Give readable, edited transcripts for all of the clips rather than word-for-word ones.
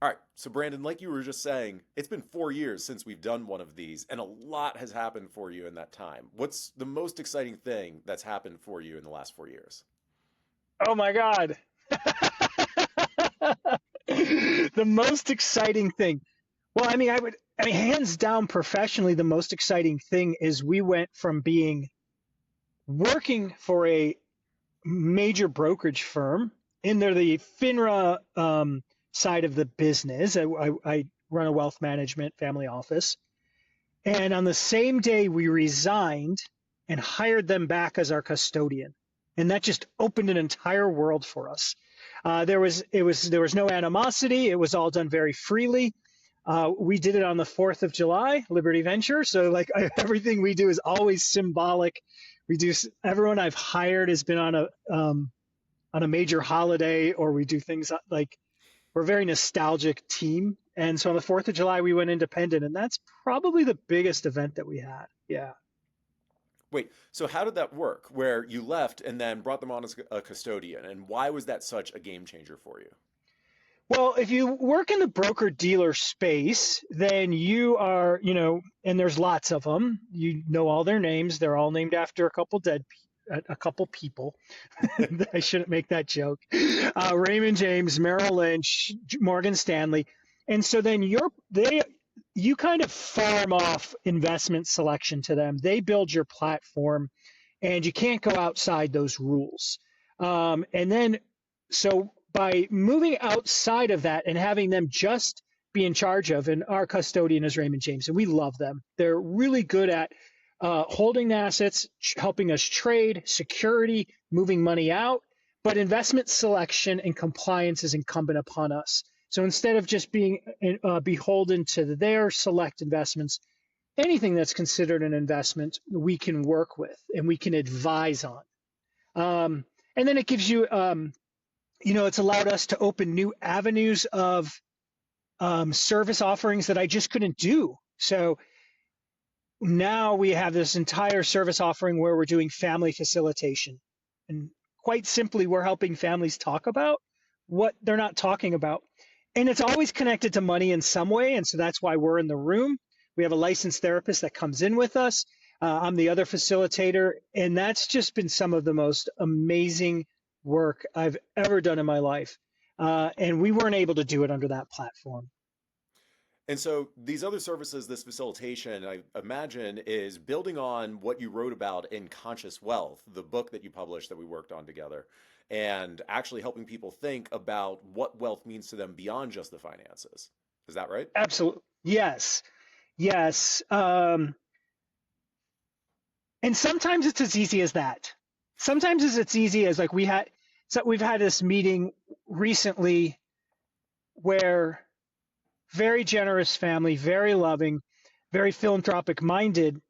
All right. So, Brandon, like you were just saying, it's been 4 years since we've done one of these, and a lot has happened for you in that time. What's the most exciting thing that's happened for you in the last 4 years? Oh my God. The most exciting thing. Well, hands down professionally, the most exciting thing is we went from being working for a major brokerage firm, and they're the FINRA side of the business. I run a wealth management family office. And on the same day, we resigned and hired them back as our custodian. And that just opened an entire world for us. There was no animosity. It was all done very freely. We did it on the 4th of July, Liberty Venture. So like everything we do is always symbolic. Everyone I've hired has been on a major holiday, or we do things like we're a very nostalgic team. And so on the 4th of July, we went independent, and that's probably the biggest event that we had. Yeah. Wait, so how did that work where you left and then brought them on as a custodian? And why was that such a game changer for you? Well, if you work in the broker dealer space, then you are, and there's lots of them. You know all their names. They're all named after a couple people. I shouldn't make that joke. Raymond James, Merrill Lynch, Morgan Stanley. And so then you kind of farm off investment selection to them. They build your platform, and you can't go outside those rules. And then, so by moving outside of that and having them just be in charge of, and our custodian is Raymond James, and we love them. They're really good at holding assets, helping us trade, security, moving money out, but investment selection and compliance is incumbent upon us. So instead of just being beholden to their select investments, anything that's considered an investment, we can work with and we can advise on. And then it gives you, it's allowed us to open new avenues of service offerings that I just couldn't do. So now we have this entire service offering where we're doing family facilitation. And quite simply, we're helping families talk about what they're not talking about. And it's always connected to money in some way. And so that's why we're in the room. We have a licensed therapist that comes in with us. I'm the other facilitator. And that's just been some of the most amazing work I've ever done in my life. And we weren't able to do it under that platform. And so these other services, this facilitation, I imagine, is building on what you wrote about in Conscious Wealth, the book that you published that we worked on together, and actually helping people think about what wealth means to them beyond just the finances. Is that right? Absolutely. Yes. Yes. And sometimes it's as easy as that. Sometimes it's as easy as we've had this meeting recently where very generous family, very loving, very philanthropic minded.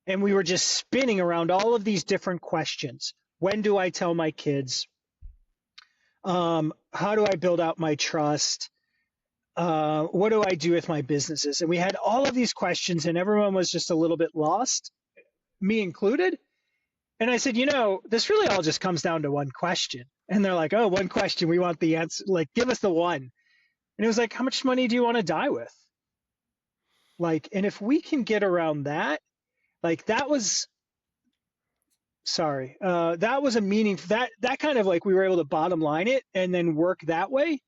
And we were just spinning around all of these different questions. When do I tell my kids? How do I build out my trust? What do I do with my businesses? And we had all of these questions, and everyone was just a little bit lost, me included. And I said, this really all just comes down to one question. And they're like, oh, one question. We want the answer. Like, give us the one. And it was like, how much money do you want to die with? And if we can get around that, that was, that was a meaning that kind of we were able to bottom line it and then work that way.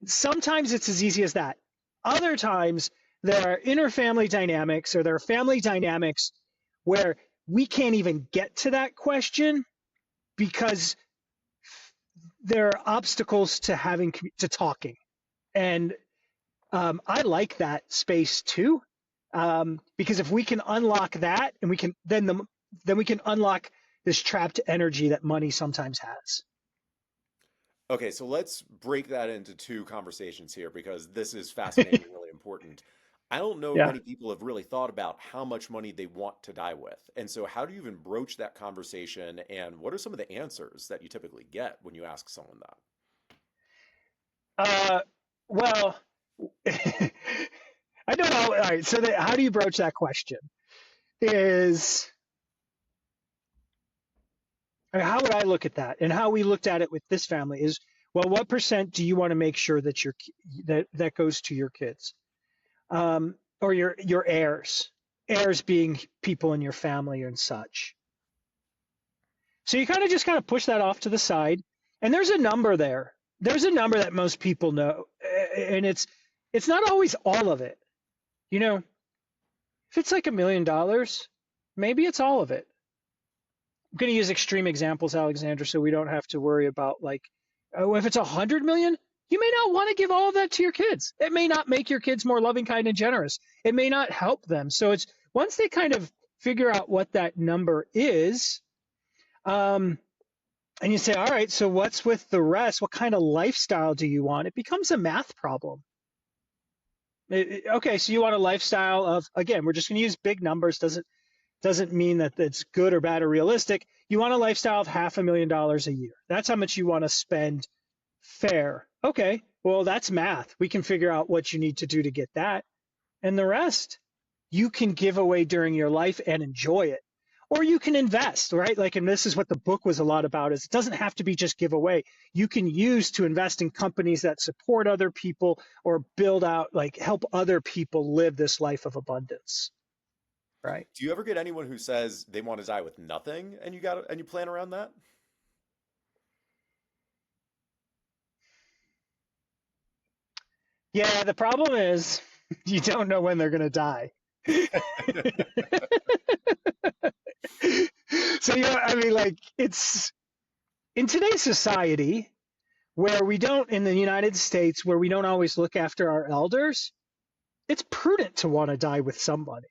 Sometimes it's as easy as that. Other times there are interfamily dynamics, or there are family dynamics where we can't even get to that question because there are obstacles to talking. And I like that space too, because if we can unlock that, and we can then we can unlock this trapped energy that money sometimes has. Okay, so let's break that into two conversations here because this is fascinating and really important. I don't know if Yeah. many people have really thought about how much money they want to die with. And so, how do you even broach that conversation? And what are some of the answers that you typically get when you ask someone that? Uh, well, I don't know. All right. So how do you broach that question? Is How would I look at that? And how we looked at it with this family is Well, what percent do you want to make sure that that goes to your kids, or your heirs? Heirs being people in your family and such. So you kind of push that off to the side, and there's a number there. There's a number that most people know, and it's not always all of it. You know, if it's like $1 million, maybe it's all of it. I'm going to use extreme examples, Alexander, so we don't have to worry about like, oh, if it's 100 million, you may not want to give all of that to your kids. It may not make your kids more loving, kind, and generous. It may not help them. So it's once they kind of figure out what that number is, and you say, all right, so what's with the rest? What kind of lifestyle do you want? It becomes a math problem. Okay, so you want a lifestyle of, again, we're just going to use big numbers. Doesn't mean that it's good or bad or realistic. You want a lifestyle of $500,000 a year. That's how much you want to spend. Fair. Okay, well, that's math. We can figure out what you need to do to get that. And the rest, you can give away during your life and enjoy it. Or you can invest, right? Like, and this is what the book was a lot about, is it doesn't have to be just give away. You can use to invest in companies that support other people or build out, like help other people live this life of abundance, right? Do you ever get anyone who says they want to die with nothing and you plan around that? Yeah, the problem is you don't know when they're going to die. So, I mean, like, it's in today's society where we don't, in the United States, where we don't always look after our elders, it's prudent to want to die with somebody.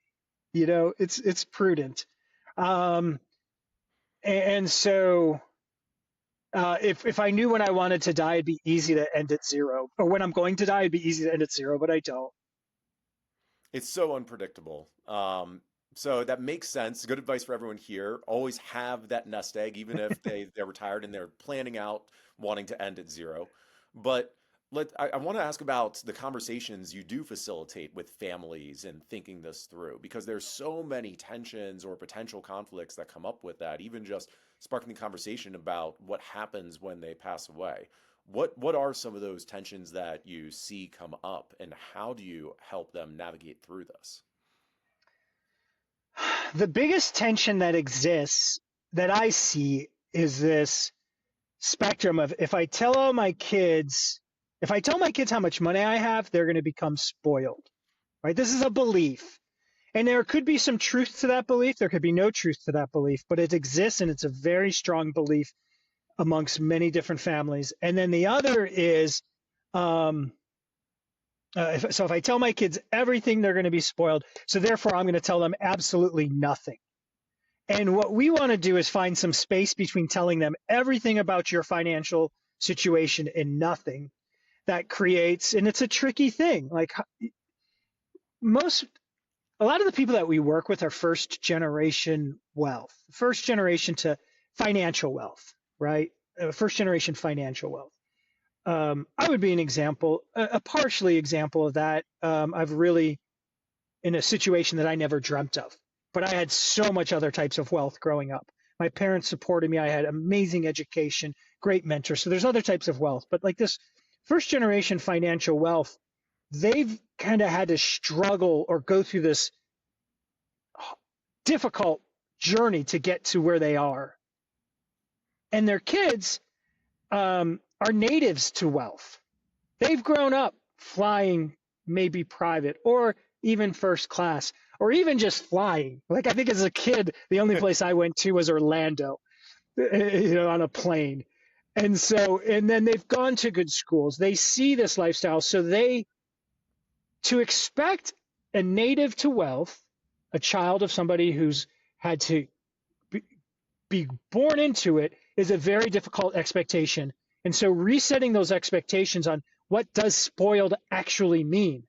It's prudent. Um, and so, if I knew when I wanted to die, it'd be easy to end at zero. Or when I'm going to die, it'd be easy to end at zero, but I don't. It's so unpredictable. So that makes sense. Good advice for everyone here. Always have that nest egg, even if they're retired and they're planning out wanting to end at zero. But I want to ask about the conversations you do facilitate with families and thinking this through, because there's so many tensions or potential conflicts that come up with that, even just sparking the conversation about what happens when they pass away. What are some of those tensions that you see come up, and how do you help them navigate through this? The biggest tension that exists that I see is this spectrum of if I tell my kids how much money I have, they're going to become spoiled, right? This is a belief. And there could be some truth to that belief. There could be no truth to that belief, but it exists, and it's a very strong belief amongst many different families. And then the other is, if I tell my kids everything, they're going to be spoiled. So therefore, I'm going to tell them absolutely nothing. And what we want to do is find some space between telling them everything about your financial situation and nothing. That creates, and it's a tricky thing. Like a lot of the people that we work with are first generation wealth, first generation to financial wealth, right? First generation financial wealth. I would be an example, a partially example of that. I've really in a situation that I never dreamt of, but I had so much other types of wealth growing up. My parents supported me. I had amazing education, great mentors. So there's other types of wealth, but like this first generation financial wealth, they've kind of had to struggle or go through this difficult journey to get to where they are. And their kids are natives to wealth. They've grown up flying maybe private or even first class or even just flying. Like I think as a kid, the only place I went to was Orlando, on a plane. And then they've gone to good schools. They see this lifestyle. So to expect a native to wealth, a child of somebody who's had to be born into it, is a very difficult expectation. And so resetting those expectations on what does spoiled actually mean,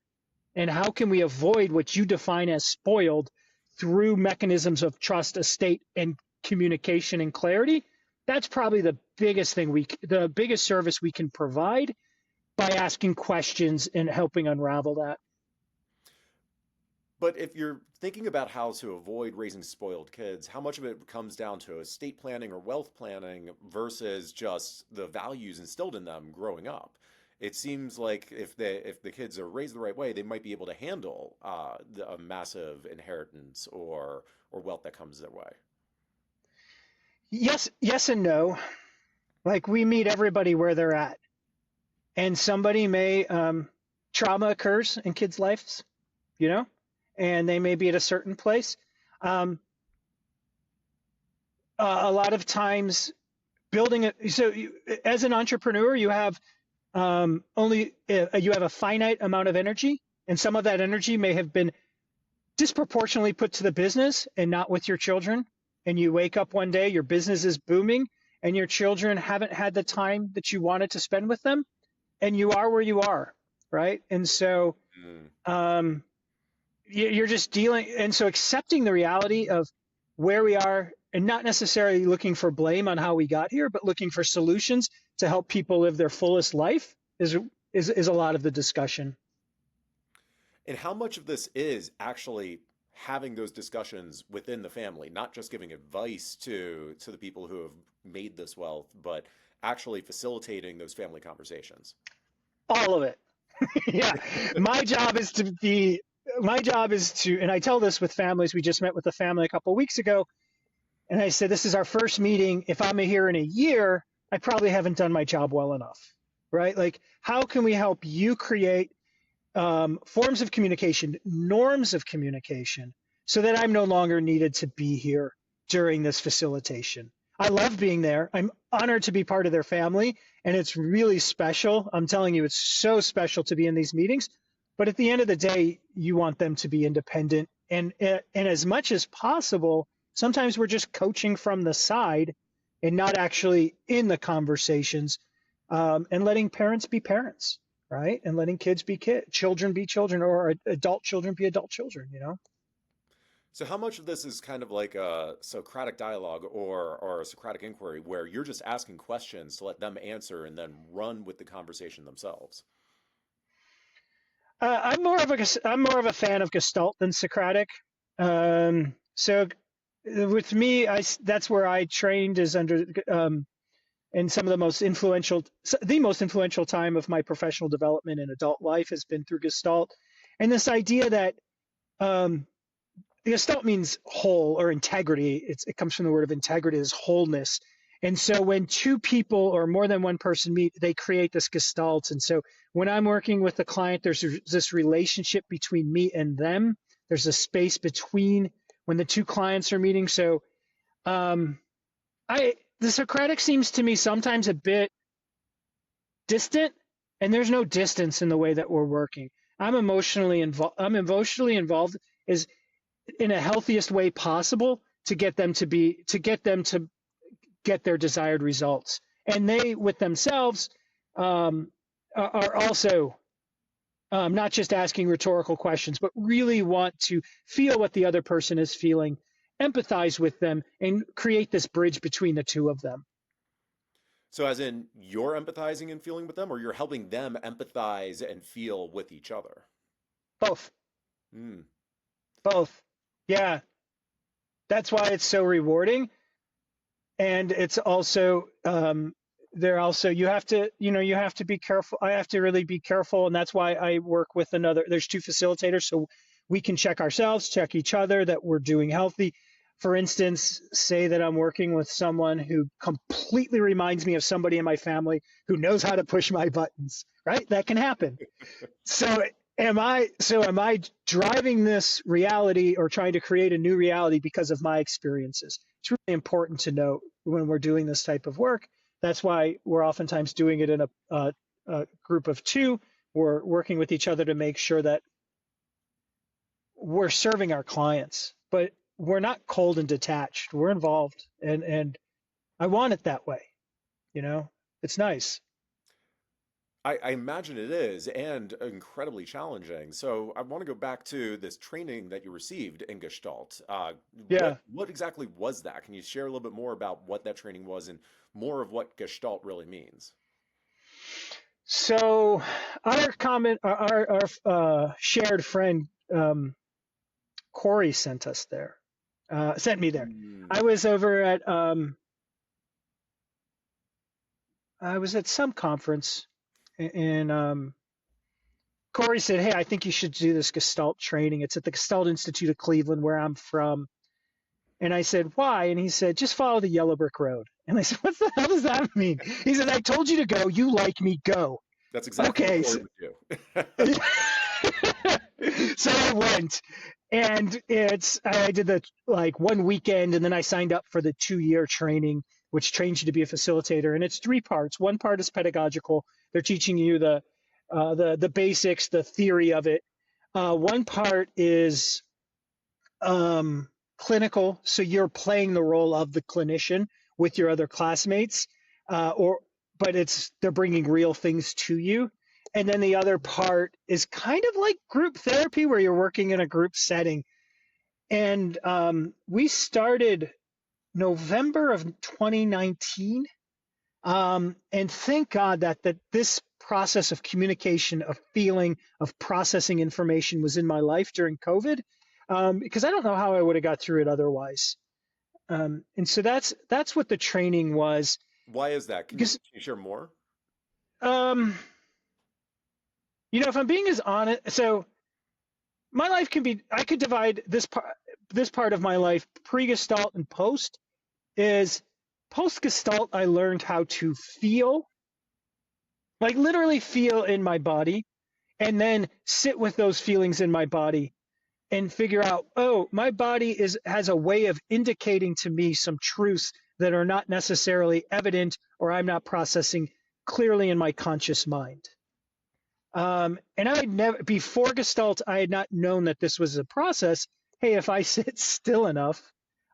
and how can we avoid what you define as spoiled through mechanisms of trust, estate, and communication and clarity, that's probably the biggest service we can provide by asking questions and helping unravel that. But if you're thinking about how to avoid raising spoiled kids, how much of it comes down to estate planning or wealth planning versus just the values instilled in them growing up? It seems like if the kids are raised the right way, they might be able to handle a massive inheritance or wealth that comes their way. Yes, yes and no. Like we meet everybody where they're at, and somebody may trauma occurs in kids' lives, you know, and they may be at a certain place. Um, a lot of times, building it. So, as an entrepreneur, you have only you have a finite amount of energy, and some of that energy may have been disproportionately put to the business and not with your children. And you wake up one day, your business is booming, and your children haven't had the time that you wanted to spend with them, and you are where you are, right? And so Mm. um, you're just dealing, and so accepting the reality of where we are, and not necessarily looking for blame on how we got here, but looking for solutions to help people live their fullest life is a lot of the discussion. And how much of this is actually having those discussions within the family, not just giving advice to the people who have made this wealth, but actually facilitating those family conversations? All of it. Yeah, my job is to be. My job is to, and I tell this with families. We just met with a family a couple of weeks ago, and I said, "This is our first meeting. If I'm here in a year, I probably haven't done my job well enough, right? Like, how can we help you create forms of communication, norms of communication, so that I'm no longer needed to be here during this facilitation. I love being there. I'm honored to be part of their family, and it's really special. I'm telling you, it's so special to be in these meetings. But at the end of the day, you want them to be independent, and as much as possible, sometimes we're just coaching from the side and not actually in the conversations, and letting parents be parents, right? And letting kids be kids, children be children, or adult children be adult children, you know? So how much of this is kind of like a Socratic dialogue or a Socratic inquiry where you're just asking questions to let them answer and then run with the conversation themselves? I'm more of a fan of Gestalt than Socratic. So with me, that's where I trained is under and some of the most influential time of my professional development in adult life has been through Gestalt, and this idea that um, Gestalt means whole or integrity. It comes from the word of integrity, is wholeness. And so when two people or more than one person meet, they create this Gestalt. And so when I'm working with a client, there's this relationship between me and them. There's a space between when the two clients are meeting. So um, the Socratic seems to me sometimes a bit distant, and there's no distance in the way that we're working. I'm emotionally involved is in a healthiest way possible to get them to get their desired results, and they with themselves um, are also not just asking rhetorical questions, but really want to feel what the other person is feeling, empathize with them, and create this bridge between the two of them. So as in you're empathizing and feeling with them, or you're helping them empathize and feel with each other? Both, Hmm. both. Yeah, that's why it's so rewarding, and it's also they're also you have to be careful. I have to really be careful, and that's why I work with another. There's two facilitators, so we can check ourselves, check each other that we're doing healthy. For instance, say that I'm working with someone who completely reminds me of somebody in my family who knows how to push my buttons, right? That can happen. So am I driving this reality or trying to create a new reality because of my experiences? It's really important to note when we're doing this type of work. That's why we're oftentimes doing it in a group of two. We're working with each other to make sure that we're serving our clients, but we're not cold and detached. We're involved, and I want it that way. You know, it's nice. I imagine it is, and incredibly challenging. So I want to go back to this training that you received in Gestalt. Yeah. What exactly was that? Can you share a little bit more about what that training was and more of what Gestalt really means? So our shared friend Corey sent us there, sent me there. Mm. I was over at I was at some conference, and Corey said, "Hey, I think you should do this Gestalt training. It's at the Gestalt Institute of Cleveland, where I'm from." And I said, "Why?" And he said, "Just follow the yellow brick road." And I said, "What the hell does that mean?" He said, "I told you to go. You like me. Go." That's exactly what Okay, Corey so, would do. so I went, and I did the like one weekend, and then I signed up for the 2-year training, which trains you to be a facilitator. And it's 3 parts. One part is pedagogical. They're teaching you the basics, the theory of it. One part is clinical, so you're playing the role of the clinician with your other classmates, or but they're bringing real things to you. And then the other part is kind of like group therapy, where you're working in a group setting. And we started November of 2019, and thank God that this process of communication, of feeling, of processing information was in my life during COVID, because I don't know how I would have got through it otherwise. And so that's what the training was. Why is that? Because Can you share more? um, if I'm being as honest, so my life can be, I could divide this part of my life, pre-Gestalt and post. Is post-Gestalt, I learned how to feel, like literally feel in my body, and then sit with those feelings in my body and figure out, oh, my body has a way of indicating to me some truths that are not necessarily evident, or I'm not processing clearly in my conscious mind. And I had never, before Gestalt, I had not known that this was a process. Hey, if I sit still enough,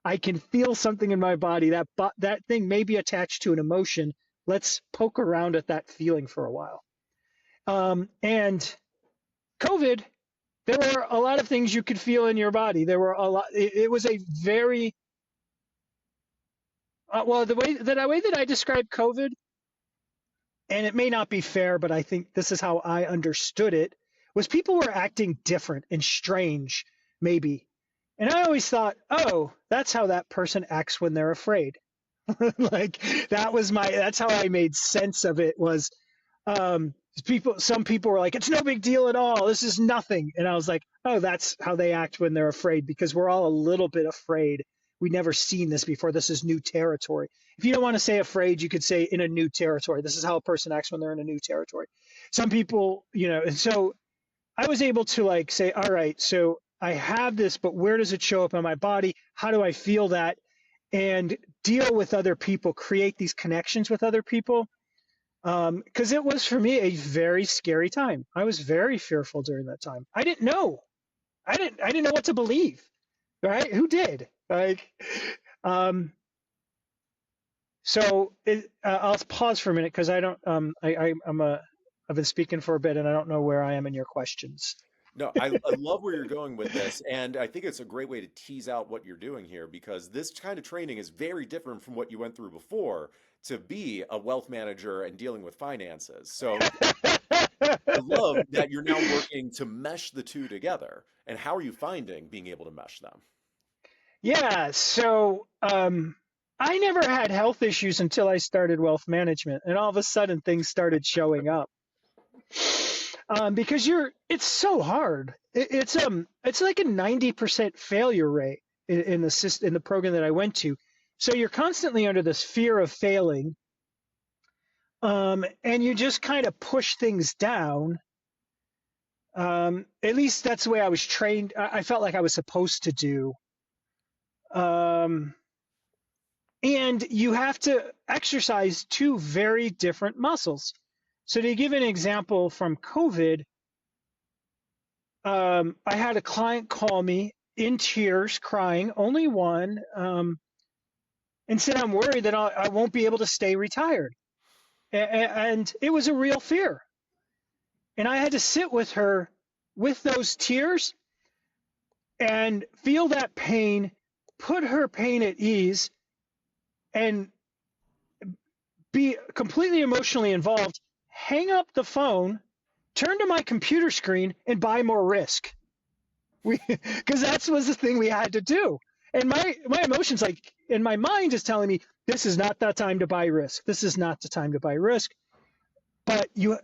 I can feel something in my body. That thing may be attached to an emotion. Let's poke around at that feeling for a while. And COVID, there were a lot of things you could feel in your body. There were a lot. It was a very well, the way that I describe COVID, and it may not be fair, but I think this is how I understood it, was people were acting different and strange, maybe. And I always thought, oh, that's how that person acts when they're afraid. Like that's how I made sense of it. Was some people were like, it's no big deal at all. This is nothing. And I was like, oh, that's how they act when they're afraid, because we're all a little bit afraid. We never seen this before. This is new territory. If you don't want to say afraid, you could say in a new territory. This is how a person acts when they're in a new territory. Some people, and so I was able to like say, all right, so I have this, but where does it show up in my body? How do I feel that? And deal with other people, create these connections with other people. Because it was for me a very scary time. I was very fearful during that time. I didn't know. I didn't know what to believe. Right? Who did? Like, um, I'll pause for a minute because I don't. I've been speaking for a bit and I don't know where I am in your questions. No, I love where you're going with this. And I think it's a great way to tease out what you're doing here because this kind of training is very different from what you went through before to be a wealth manager and dealing with finances. So I love that you're now working to mesh the two together. And how are you finding being able to mesh them? Yeah. So I never had health issues until I started wealth management, and all of a sudden things started showing up. Because it's so hard. It's like a 90% failure rate in the program that I went to. So you're constantly under this fear of failing, and you just kind of push things down. At least that's the way I was trained. I felt like I was supposed to do. Um, and you have to exercise two very different muscles. So to give an example from COVID, I had a client call me in tears, crying, only one, and said, I'm worried that I won't be able to stay retired. And it was a real fear. And I had to sit with her with those tears and feel that pain, put her pain at ease, and be completely emotionally involved, hang up the phone, turn to my computer screen, and buy more risk. We because that was the thing we had to do. And my emotions, like in my mind, is telling me this is not the time to buy risk. This is not the time to buy risk. But you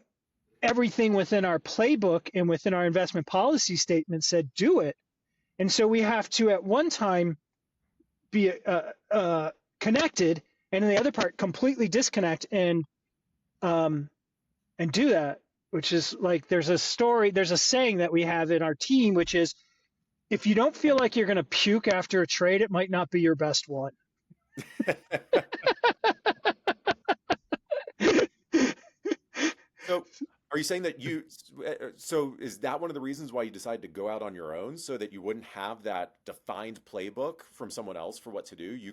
everything within our playbook and within our investment policy statement said do it. And so we have to at one time be connected, and in the other part completely disconnect um, and do that. Which is like there's a saying that we have in our team, which is if you don't feel like you're going to puke after a trade, it might not be your best one. So, are you saying that so is that one of the reasons why you decided to go out on your own so that you wouldn't have that defined playbook from someone else for what to do? You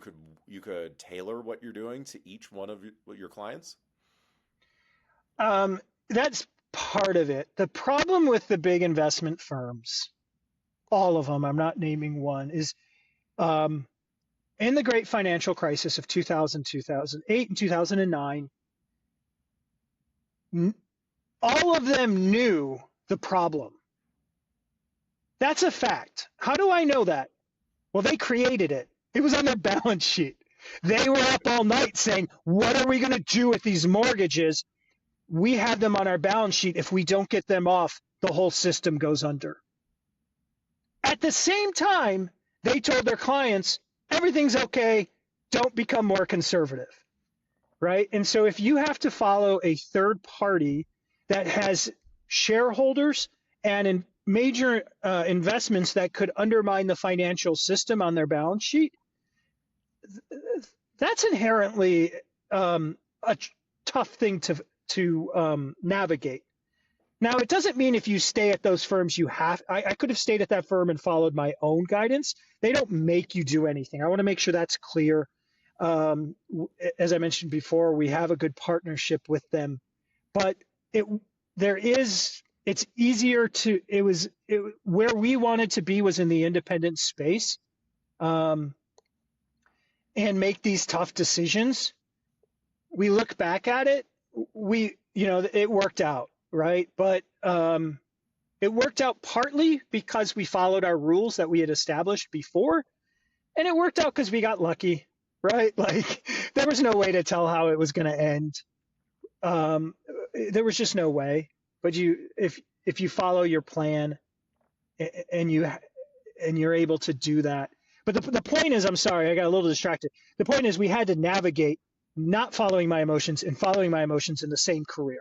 could tailor what you're doing to each one of your clients? um, that's part of it. The problem with the big investment firms, all of them, I'm not naming one, is um, in the great financial crisis of 2000, 2008, and 2009, all of them knew the problem. That's a fact. How do I know that? Well, they created it. It was on their balance sheet. They were up all night saying, what are we going to do with these mortgages? We have them on our balance sheet. If we don't get them off, the whole system goes under. At the same time, they told their clients, everything's okay. Don't become more conservative, right? And so if you have to follow a third party that has shareholders and in major investments that could undermine the financial system on their balance sheet, that's inherently a tough thing to navigate. Now, it doesn't mean if you stay at those firms, you have. I could have stayed at that firm and followed my own guidance. They don't make you do anything. I want to make sure that's clear. As I mentioned before, we have a good partnership with them, but it's easier to. Where we wanted to be was in the independent space, and make these tough decisions. We look back at it, it worked out, right? But it worked out partly because we followed our rules that we had established before, and it worked out because we got lucky, right? Like there was no way to tell how it was going to end. There was just no way. But if you follow your plan and you're able to do that. But the point is, I'm sorry, I got a little distracted. The point is, we had to navigate not following my emotions and following my emotions in the same career.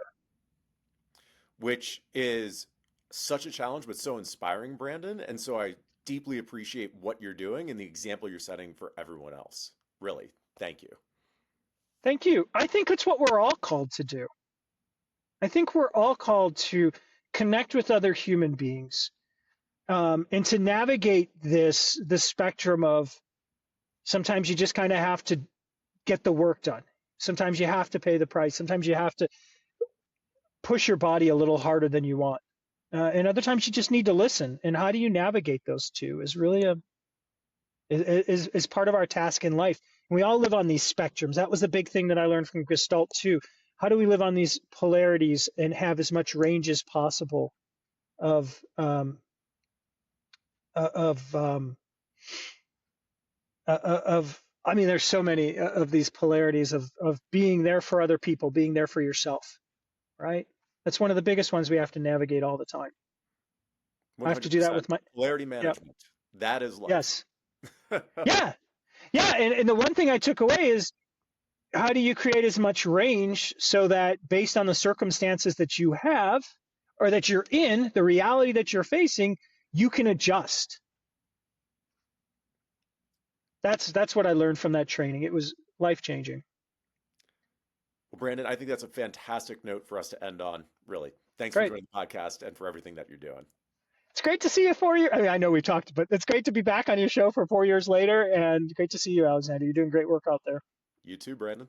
Which is such a challenge, but so inspiring, Brandon. And so I deeply appreciate what you're doing and the example you're setting for everyone else. Really, thank you. Thank you. I think it's what we're all called to do. I think we're all called to connect with other human beings, and to navigate the spectrum of sometimes you just kind of have to get the work done. Sometimes you have to pay the price. Sometimes you have to push your body a little harder than you want. And other times you just need to listen. And how do you navigate those two is really is part of our task in life. And we all live on these spectrums. That was the big thing that I learned from Gestalt too. How do we live on these polarities and have as much range as possible of of I mean, there's so many of these polarities of being there for other people, being there for yourself, right? That's one of the biggest ones we have to navigate all the time. I have to do that 100%. with my, Polarity yeah, management. That is life. yes, yeah, yeah. And the one thing I took away is how do you create as much range so that based on the circumstances that you have or that you're in, the reality that you're facing, you can adjust. That's what I learned from that training. It was life changing. Well, Brandon, I think that's a fantastic note for us to end on, really. Thanks for Great. joining the podcast and for everything that you're doing. It's great to see you 4 years. I mean, I know we've talked, but it's great to be back on your show for 4 years later, and great to see you, Alexander. You're doing great work out there. You too, Brandon.